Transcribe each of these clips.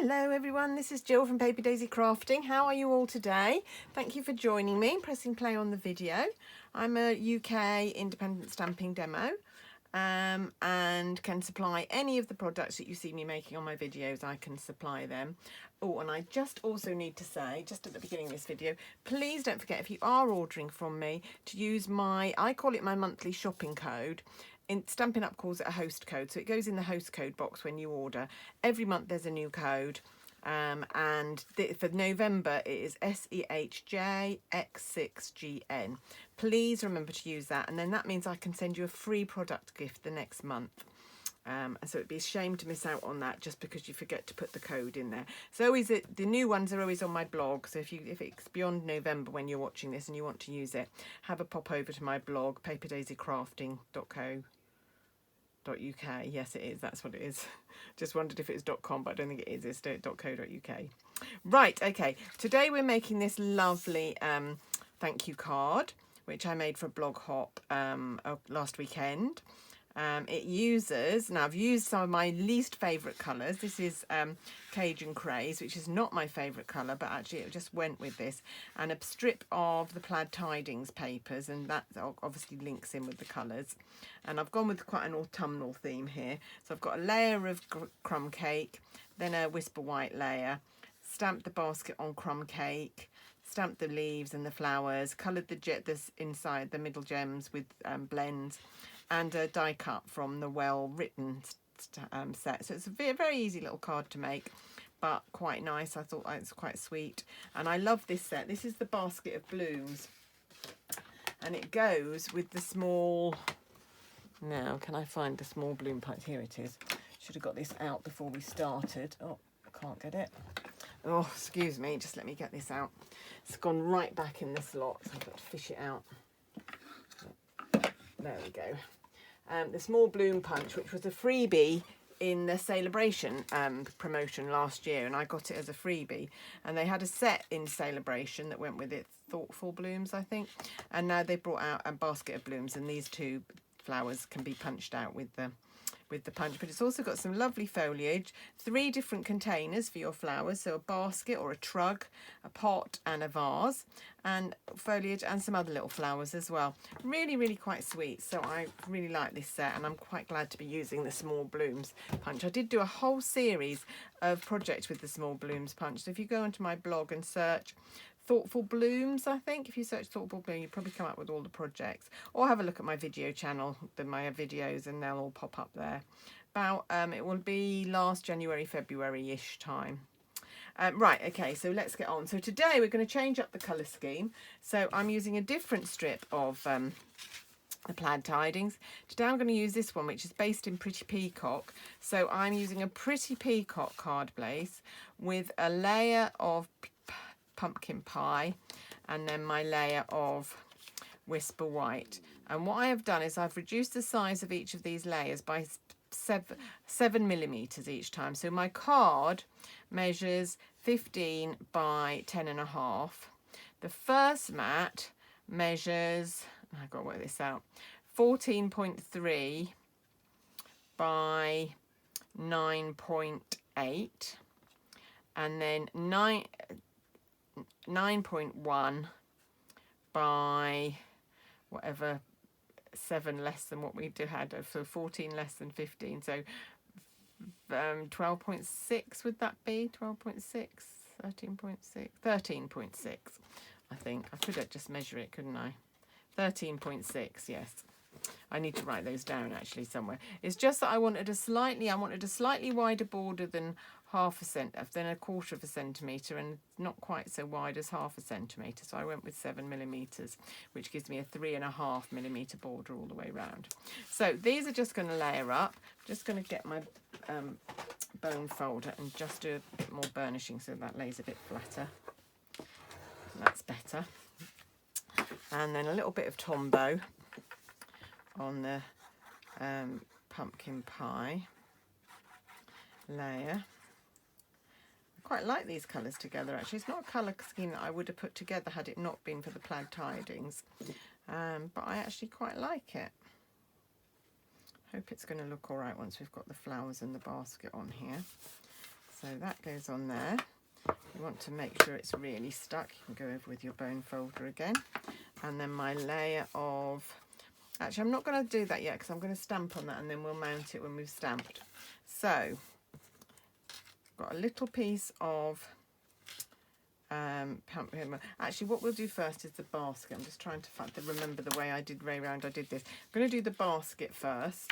Hello everyone, this is Jill from Paper Daisy Crafting. How are you all today? Thank you for joining me, pressing play on the video. I'm a UK independent stamping demo and can supply any of the products that you see me making on my videos. I can supply them. Oh, and I just also need to say, just at the beginning of this video, please don't forget, if you are ordering from me, to use I call it my monthly shopping code. Stampin' Up calls it a host code, so it goes in the host code box when you order. Every month there's a new code, and for November it is SEHJX6GN. Please remember to use that, and then that means I can send you a free product gift the next month. So it'd be a shame to miss out on that just because you forget to put the code in there. So the new ones are always on my blog, so if it's beyond November when you're watching this and you want to use it, have a pop over to my blog, paperdaisycrafting.co.uk. Yes, it is, that's what it is. Just wondered if it was .com, but I don't think it is. It's .co.uk. Right, okay, today we're making this lovely thank you card, which I made for Blog Hop last weekend. It uses, now I've used some of my least favourite colours. This is Cajun Craze, which is not my favourite colour, but actually it just went with this, and a strip of the Plaid Tidings papers, and that obviously links in with the colours. And I've gone with quite an autumnal theme here. So I've got a layer of crumb cake, then a Whisper White layer, stamped the basket on crumb cake, stamped the leaves and the flowers, coloured this inside, the middle gems with blends, and a die cut from the well-written set. So it's a very easy little card to make, but quite nice. I thought it's quite sweet. And I love this set. This is the basket of blooms. And it goes with the small... Now, can I find the small bloom punch? Here it is. Should have got this out before we started. Oh, I can't get it. Oh, excuse me. Just let me get this out. It's gone right back in the slot, so I've got to fish it out. There we go. The small bloom punch, which was a freebie in the Celebration promotion last year, and I got it as a freebie, and they had a set in Celebration that went with it, Thoughtful Blooms, I think, and now they brought out a basket of blooms, and these two flowers can be punched out with the punch. But it's also got some lovely foliage, 3 different containers for your flowers, so a basket or a trug, a pot and a vase, and foliage and some other little flowers as well. Really quite sweet. So I really like this set, and I'm quite glad to be using the small blooms punch. I did do a whole series of projects with the small blooms punch, so if you go onto my blog and search Thoughtful Blooms, I think, if you search Thoughtful Bloom, you probably come up with all the projects, or have a look at my video channel, my videos, and they'll all pop up there. It will be last January, February-ish time. Right, okay, so let's get on. So today we're going to change up the colour scheme. So I'm using a different strip of the Plaid Tidings. Today I'm going to use this one, which is based in Pretty Peacock. So I'm using a Pretty Peacock card base with a layer of pumpkin pie and then my layer of Whisper White. And what I have done is I've reduced the size of each of these layers by 7 millimeters each time. So my card measures 15 by 10.5. The first mat measures, I've got to work this out, 14.3 by 9.8, and then 9.1 by whatever, 7 less than what we had, so 14 less than 15, so 12.6 would that be? 12.6, 13.6, 13.6, I think. I could have just measure it, couldn't I? 13.6, yes. I need to write those down actually somewhere. It's just that I wanted a slightly wider border than than 1/4 of a centimetre, and not quite so wide as 1/2 centimetre. So I went with 7 millimetres, which gives me a 3.5 millimetre border all the way around. So these are just going to layer up. I'm just going to get my bone folder and just do a bit more burnishing so that lays a bit flatter. That's better. And then a little bit of Tombow on the pumpkin pie layer. I quite like these colours together actually. It's not a colour scheme that I would have put together had it not been for the Plaid Tidings, but I actually quite like it. Hope it's going to look alright once we've got the flowers and the basket on here. So that goes on there. You want to make sure it's really stuck. You can go over with your bone folder again. And then my layer of, actually I'm not going to do that yet because I'm going to stamp on that and then we'll mount it when we've stamped. So, got a little piece of, actually what we'll do first is the basket. I'm just trying to remember the way I did round I did this. I'm going to do the basket first.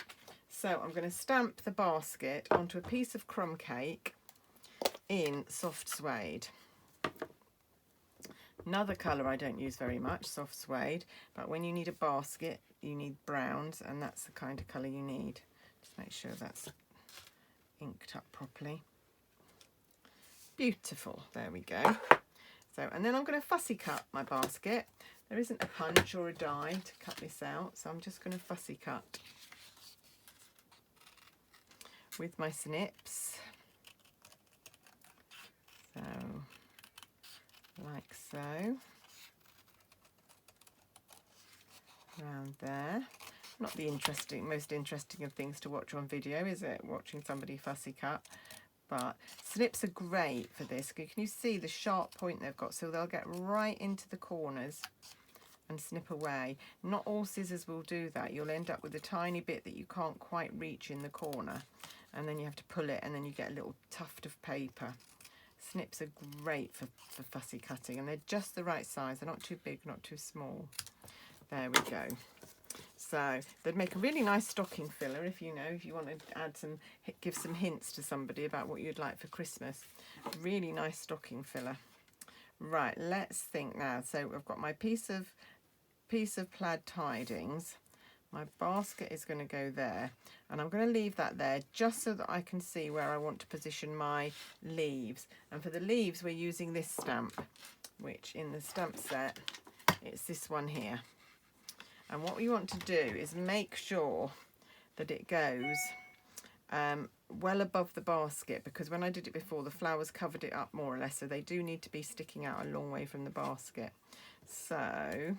So I'm going to stamp the basket onto a piece of crumb cake in soft suede. Another colour I don't use very much, soft suede, but when you need a basket you need browns, and that's the kind of colour you need. Just make sure that's inked up properly. Beautiful, there we go. So, and then I'm going to fussy cut my basket. There isn't a punch or a die to cut this out, so I'm just going to fussy cut with my snips. So, like so. Around there. Not the most interesting of things to watch on video, is it? Watching somebody fussy cut. But snips are great for this. Can you see the sharp point they've got? So they'll get right into the corners and snip away. Not all scissors will do that. You'll end up with a tiny bit that you can't quite reach in the corner. And then you have to pull it and then you get a little tuft of paper. Snips are great for fussy cutting, and they're just the right size. They're not too big, not too small. There we go. So they'd make a really nice stocking filler if you want to add give some hints to somebody about what you'd like for Christmas. Really nice stocking filler. Right, let's think now. So I've got my piece of plaid tidings. My basket is going to go there, and I'm going to leave that there just so that I can see where I want to position my leaves. And for the leaves we're using this stamp, which in the stamp set it's this one here. And what we want to do is make sure that it goes well above the basket, because when I did it before the flowers covered it up more or less, so they do need to be sticking out a long way from the basket. So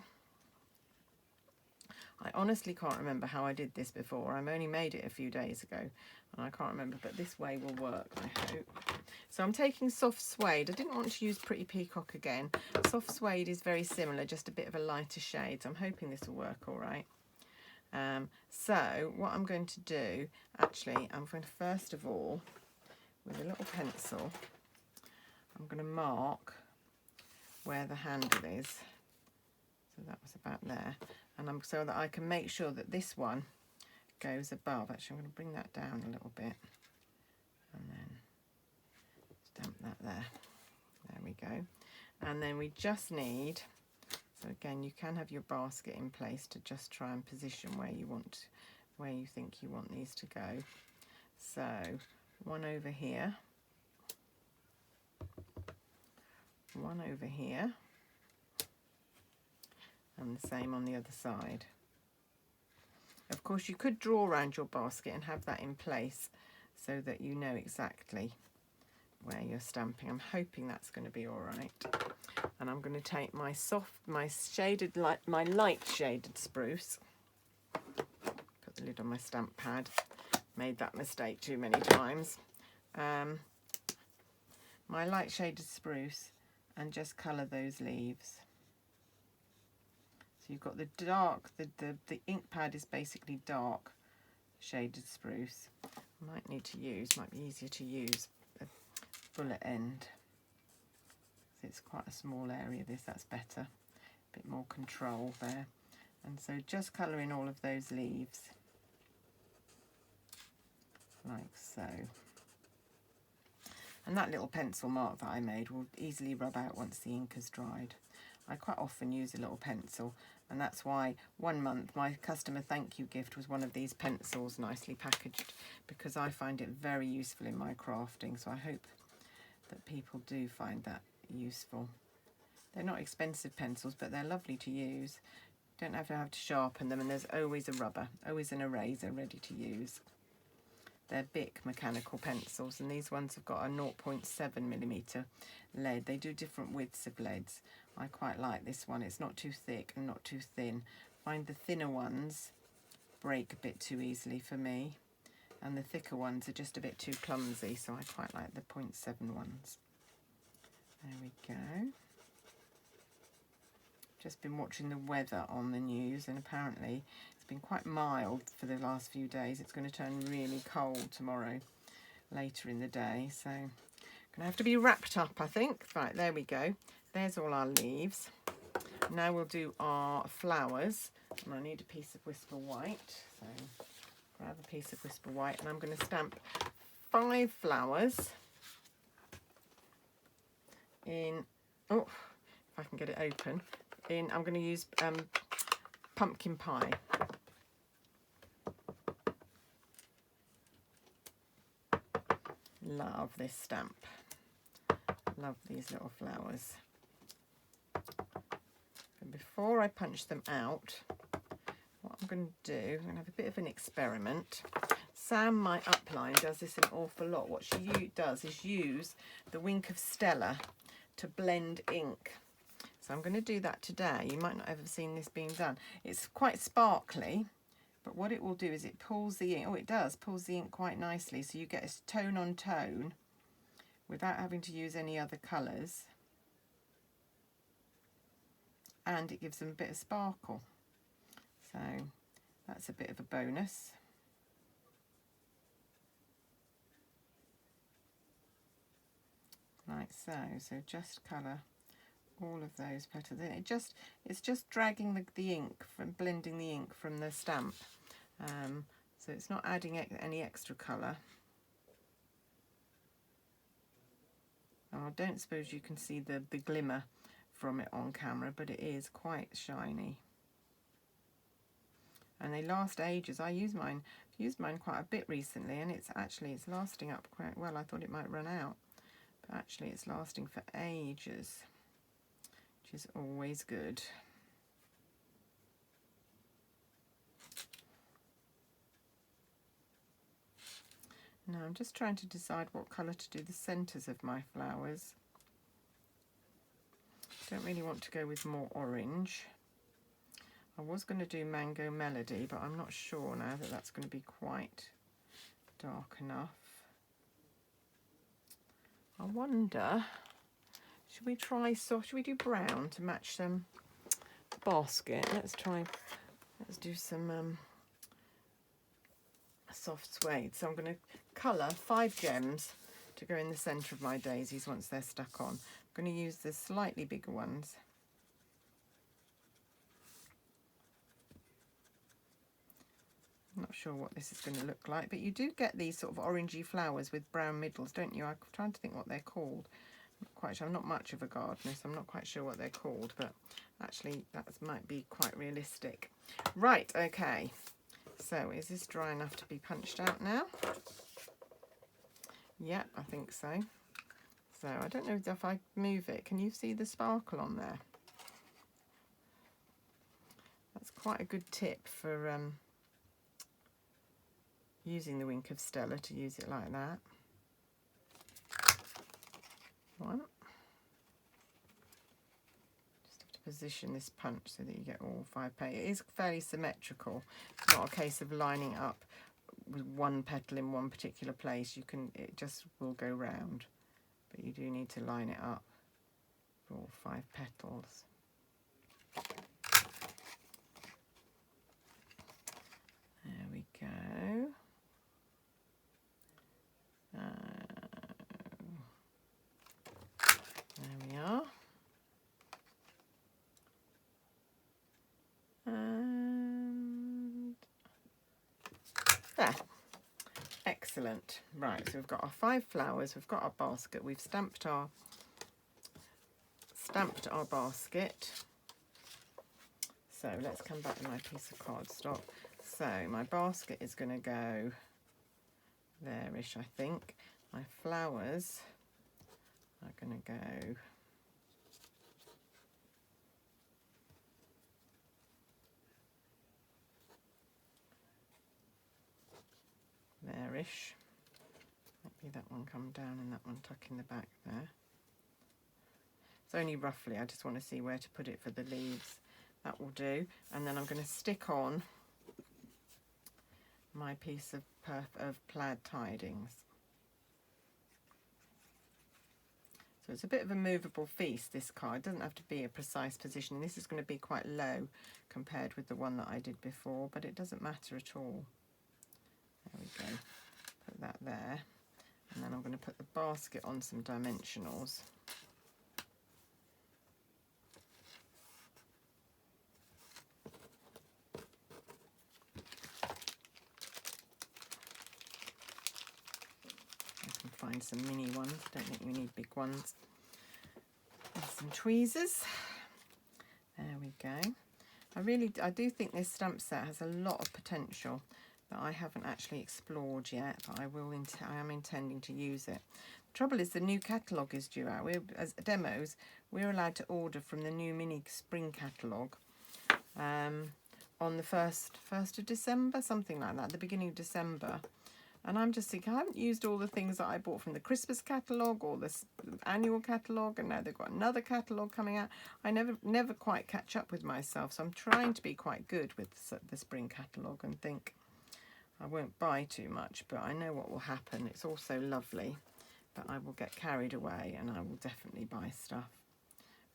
I honestly can't remember how I did this before. I've only made it a few days ago and I can't remember, but this way will work, I hope. So I'm taking soft suede. I didn't want to use Pretty Peacock again. Soft suede is very similar, just a bit of a lighter shade, so I'm hoping this will work all right. So what I'm going to do, actually, I'm going to first of all, with a little pencil, I'm going to mark where the handle is. So that was about there. And so that I can make sure that this one goes above. Actually, I'm going to bring that down a little bit and then stamp that there. There we go. And then we just need, so again, you can have your basket in place to just try and position where you think you want these to go. So one over here, one over here, and the same on the other side. Of course, you could draw around your basket and have that in place so that you know exactly where you're stamping. I'm hoping that's going to be all right. And I'm going to take my light shaded spruce, put the lid on my stamp pad. Made that mistake too many times. My light shaded spruce, and just colour those leaves. So you've got the dark, the ink pad is basically dark shaded spruce. Might be easier to use the bullet end. It's quite a small area this, that's better. A bit more control there. And so just colour in all of those leaves. Like so. And that little pencil mark that I made will easily rub out once the ink has dried. I quite often use a little pencil, and that's why one month my customer thank you gift was one of these pencils nicely packaged, because I find it very useful in my crafting, so I hope that people do find that useful. They're not expensive pencils, but they're lovely to use. Don't have to sharpen them, and there's always a rubber, always an eraser ready to use. They're Bic mechanical pencils, and these ones have got a 0.7mm lead. They do different widths of leads. I quite like this one. It's not too thick and not too thin. I find the thinner ones break a bit too easily for me. and the thicker ones are just a bit too clumsy, so I quite like the 0.7 ones. There we go. Just been watching the weather on the news, and apparently it's been quite mild for the last few days. It's going to turn really cold tomorrow, later in the day, so going to have to be wrapped up, I think. Right, there we go. There's all our leaves. Now we'll do our flowers, and I need a piece of Whisper White, so grab a piece of Whisper White, and I'm going to stamp 5 flowers in, oh, if I can get it open, I'm going to use pumpkin pie. Love this stamp. Love these little flowers. And before I punch them out, what I'm going to do, I'm going to have a bit of an experiment. Sam, my upline, does this an awful lot. What she does is use the Wink of Stella to blend ink. So I'm going to do that today. You might not have ever seen this being done. It's quite sparkly, but what it will do is it pulls the ink. Oh, it does, pulls the ink quite nicely. So you get a tone on tone without having to use any other colours. And it gives them a bit of sparkle. So that's a bit of a bonus. Like so. So just colour all of those petals. It's just dragging the ink, from blending the ink from the stamp. So it's not adding any extra colour. Oh, I don't suppose you can see the glimmer from it on camera, but it is quite shiny. And they last ages. I've used mine quite a bit recently, and it's lasting up quite well. I thought it might run out, but actually it's lasting for ages, which is always good. Now I'm just trying to decide what colour to do the centres of my flowers. Don't really want to go with more orange. I was going to do Mango Melody, but I'm not sure now that that's going to be quite dark enough. I wonder, should we do brown to match some basket? Let's do some soft suede. So I'm going to colour 5 gems to go in the centre of my daisies once they're stuck on. I'm going to use the slightly bigger ones. I'm not sure what this is going to look like, but you do get these sort of orangey flowers with brown middles, don't you? I'm trying to think what they're called. I'm not quite sure. I'm not much of a gardener, so I'm not quite sure what they're called, but actually that might be quite realistic. Right, okay. So is this dry enough to be punched out now? Yeah, I think so. So I don't know if I move it, can you see the sparkle on there? That's quite a good tip for using the Wink of Stella, to use it like that. One. Just have to position this punch so that you get all 5 petals. It is fairly symmetrical. It's not a case of lining up with one petal in one particular place. It just will go round. But you do need to line it up for all 5 petals. There we go. There we are. And there. Excellent. Right, so we've got our 5 flowers, we've got our basket, we've stamped our basket. So let's come back to my piece of cardstock. So my basket is going to go there-ish, I think. My flowers are going to go there-ish. Maybe that one come down and that one tuck in the back there. It's only roughly, I just want to see where to put it for the leaves. That will do. And then I'm going to stick on my piece of plaid tidings. So it's a bit of a movable feast, this card. It doesn't have to be a precise position. This is going to be quite low compared with the one that I did before, but it doesn't matter at all. There we go. Put that there. And then I'm going to put the basket on some dimensionals. I can find some mini ones. Don't think we need big ones. And some tweezers. There we go. I do think this stamp set has a lot of potential that I haven't actually explored yet, but I am intending to use it. The trouble is the new catalogue is due out. As demos, we're allowed to order from the new mini spring catalogue on the 1st of December, something like that, the beginning of December. And I'm just thinking, I haven't used all the things that I bought from the Christmas catalogue or the annual catalogue, and now they've got another catalogue coming out. I never quite catch up with myself, so I'm trying to be quite good with the spring catalogue and think I won't buy too much, but I know what will happen. It's all so lovely, but I will get carried away and I will definitely buy stuff.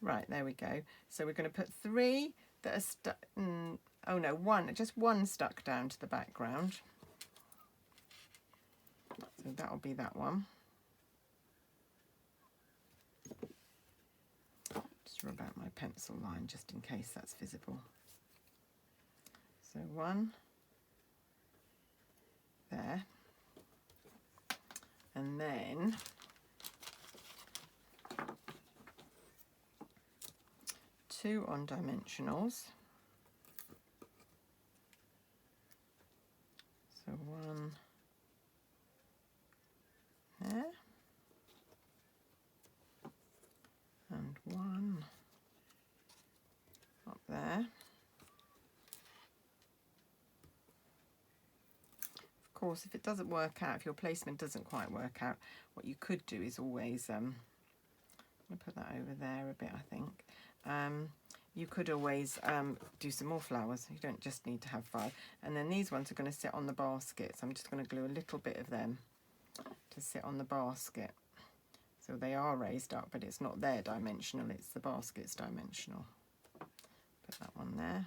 Right, there we go. So we're going to put 3 that are stuck, oh no, just one stuck down to the background. So that'll be that one. Just rub out my pencil line just in case that's visible. So 1 there. And then two on dimensionals. So 1 there and 1 up there. Of course, if it doesn't work out, if your placement doesn't quite work out, what you could do is always, I'm going to put that over there a bit, I think. You could always do some more flowers. You don't just need to have 5. And then these ones are going to sit on the basket, so I'm just going to glue a little bit of them to sit on the basket. So they are raised up, but it's not their dimensional, it's the basket's dimensional. Put that one there.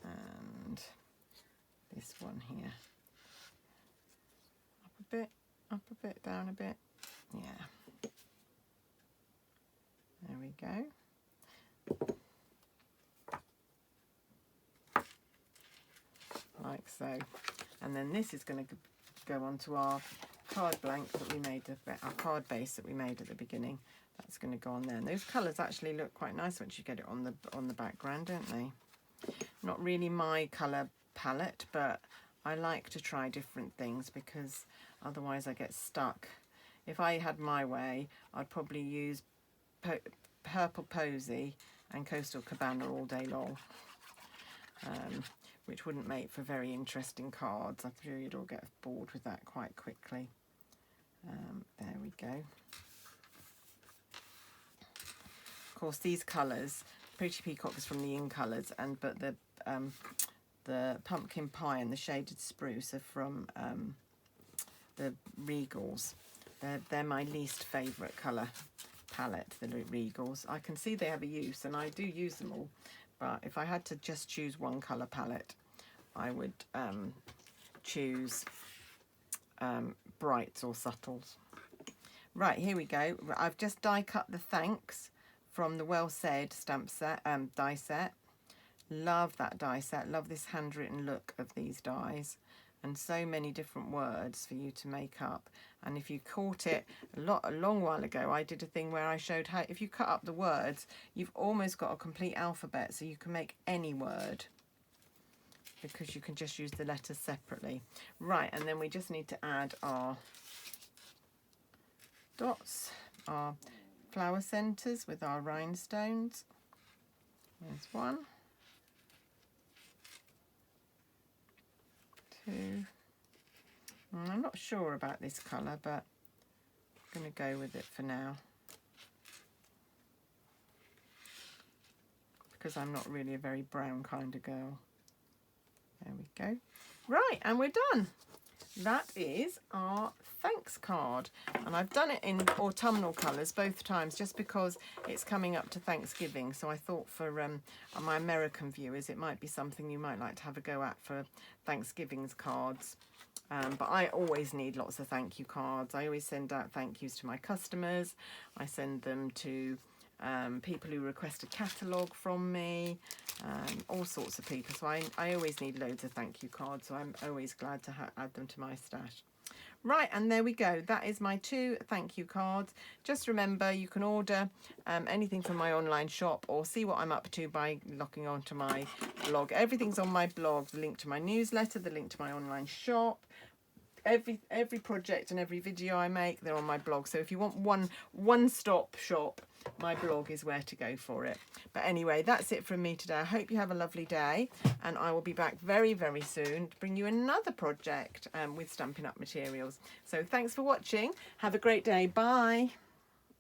And this one here. Up a bit, down a bit. Yeah. There we go. Like so. And then this is going to go onto our card blank that we made, our card base that we made at the beginning. That's going to go on there. And those colours actually look quite nice once you get it on the background, don't they? Not really my colour palette, but I like to try different things because otherwise I get stuck. If I had my way, I'd probably use Purple Posy and Coastal Cabana all day long, which wouldn't make for very interesting cards. I'm sure you'd all get bored with that quite quickly. There we go. Of course, these colours, Pretty Peacock is from the In Colours, but the Pumpkin Pie and the Shaded Spruce are from the Regals. They're my least favourite colour palette, the Regals. I can see they have a use, and I do use them all, but if I had to just choose one colour palette, I would choose Brights or Subtles. Right, here we go. I've just die cut the Thanks from the Well Said stamp set, die set. Love that die set. Love this handwritten look of these dies, and so many different words for you to make up. And if you caught it a long while ago, I did a thing where I showed how if you cut up the words, you've almost got a complete alphabet, so you can make any word because you can just use the letters separately. Right, and then we just need to add our dots, our flower centres with our rhinestones. There's 1, 2. I'm not sure about this colour, but I'm going to go with it for now because I'm not really a very brown kind of girl. There we go. Right, and we're done. That is our thanks card, and I've done it in autumnal colours both times just because it's coming up to Thanksgiving, so I thought for my American viewers it might be something you might like to have a go at for Thanksgiving's cards. But I always need lots of thank you cards. I always send out thank yous to my customers. I send them to people who request a catalogue from me, all sorts of people. So I always need loads of thank you cards, so I'm always glad to add them to my stash. Right, and there we go. That is my 2 thank you cards. Just remember, you can order anything from my online shop or see what I'm up to by logging on to my blog. Everything's on my blog. The link to my newsletter, the link to my online shop. Every project and every video I make, they're on my blog. So if you want one-stop shop, my blog is where to go for it. But anyway, that's it from me today. I hope you have a lovely day, and I will be back very, very soon to bring you another project with Stampin' Up materials. So thanks for watching. Have a great day. Bye.